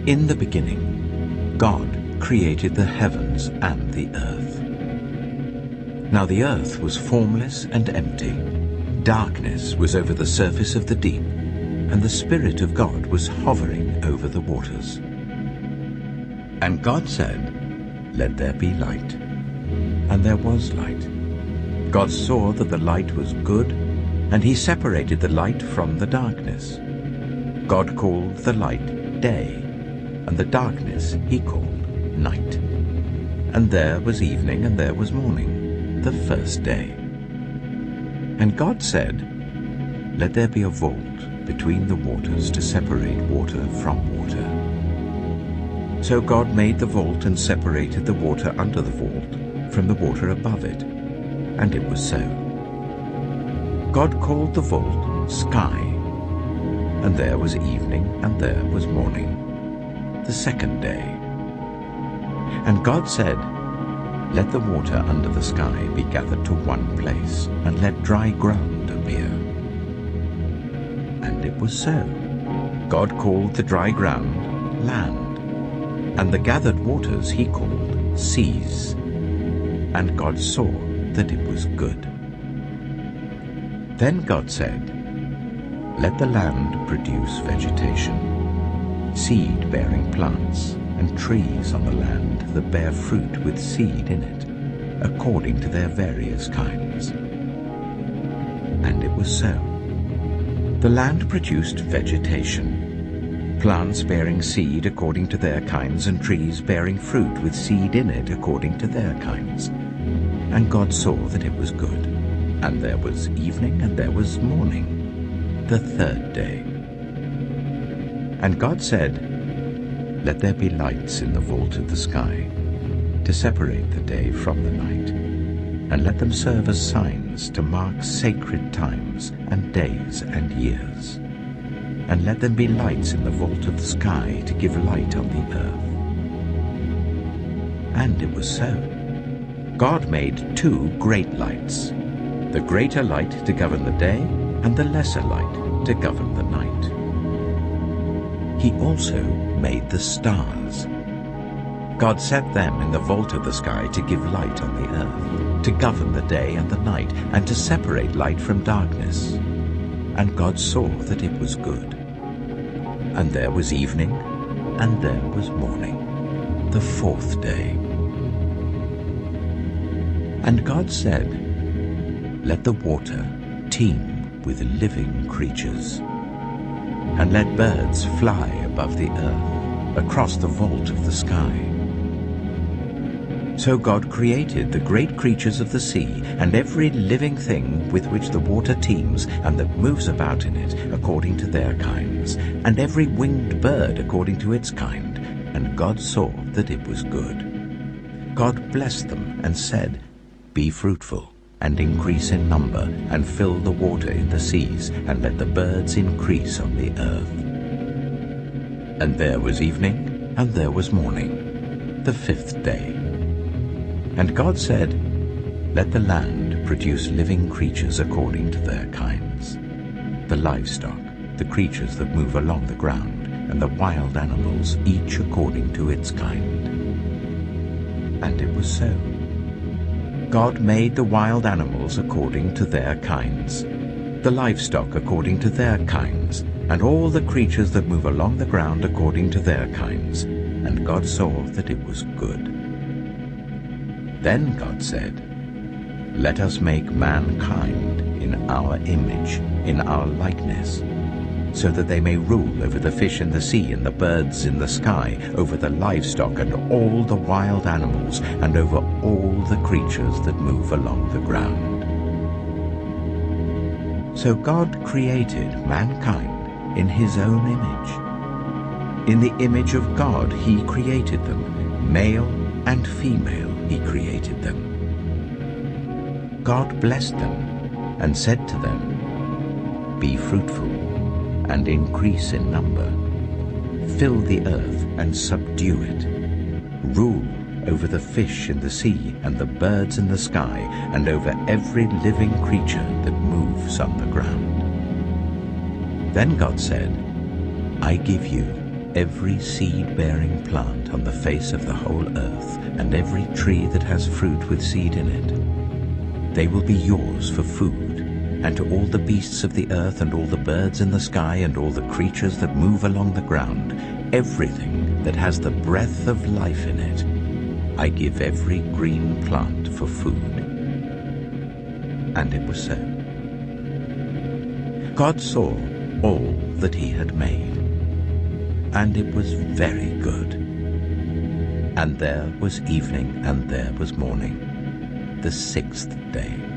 In the beginning, God created the heavens and the earth. Now the earth was formless and empty. Darkness was over the surface of the deep, and the Spirit of God was hovering over the waters. And God said, "Let there be light." And there was light. God saw that the light was good, and he separated the light from the darkness. God called the light day, and the darkness he called night. And there was evening and there was morning, the first day. And God said, "Let there be a vault between the waters to separate water from water." So God made the vault and separated the water under the vault from the water above it, and it was so. God called the vault sky, and there was evening and there was morning, the second day. And God said, "Let the water under the sky be gathered to one place, and let dry ground appear." And it was so. God called the dry ground land, and the gathered waters he called seas. And God saw that it was good. Then God said, "Let the land produce vegetation, seed-bearing plants, and trees on the land that bear fruit with seed in it, according to their various kinds." And it was so. The land produced vegetation, plants bearing seed according to their kinds, and trees bearing fruit with seed in it according to their kinds. And God saw that it was good. And there was evening and there was morning, the third day. And God said, "Let there be lights in the vault of the sky, to separate the day from the night, and let them serve as signs to mark sacred times and days and years. And let them be lights in the vault of the sky to give light on the earth." And it was so. God made two great lights, the greater light to govern the day, and the lesser light to govern the night. He also made the stars. God set them in the vault of the sky to give light on the earth, to govern the day and the night, and to separate light from darkness. And God saw that it was good. And there was evening, and there was morning, the fourth day. And God said, "Let the water teem with living creatures, and let birds fly above the earth, across the vault of the sky." So God created the great creatures of the sea, and every living thing with which the water teems and that moves about in it according to their kinds, and every winged bird according to its kind. And God saw that it was good. God blessed them and said, "Be fruitful, and increase in number, and fill the water in the seas, and let the birds increase on the earth." And there was evening, and there was morning, the fifth day. And God said, "Let the land produce living creatures according to their kinds, the livestock, the creatures that move along the ground, and the wild animals, each according to its kind." And it was so. God made the wild animals according to their kinds, the livestock according to their kinds, and all the creatures that move along the ground according to their kinds. And God saw that it was good. Then God said, "Let us make mankind in our image, in our likeness, so that they may rule over the fish in the sea and the birds in the sky, over the livestock and all the wild animals, and over all the creatures that move along the ground." So God created mankind in his own image. In the image of God he created them, male and female he created them. God blessed them and said to them, "Be fruitful and increase in number. Fill the earth and subdue it. Rule over the fish in the sea and the birds in the sky, and over every living creature that moves on the ground." Then God said, "I give you every seed-bearing plant on the face of the whole earth, and every tree that has fruit with seed in it. They will be yours for food, and to all the beasts of the earth, and all the birds in the sky, and all the creatures that move along the ground, everything that has the breath of life in it, I give every green plant for food. And it was so. God saw all that he had made, and it was very good. And there was evening, and there was morning, the 6th day.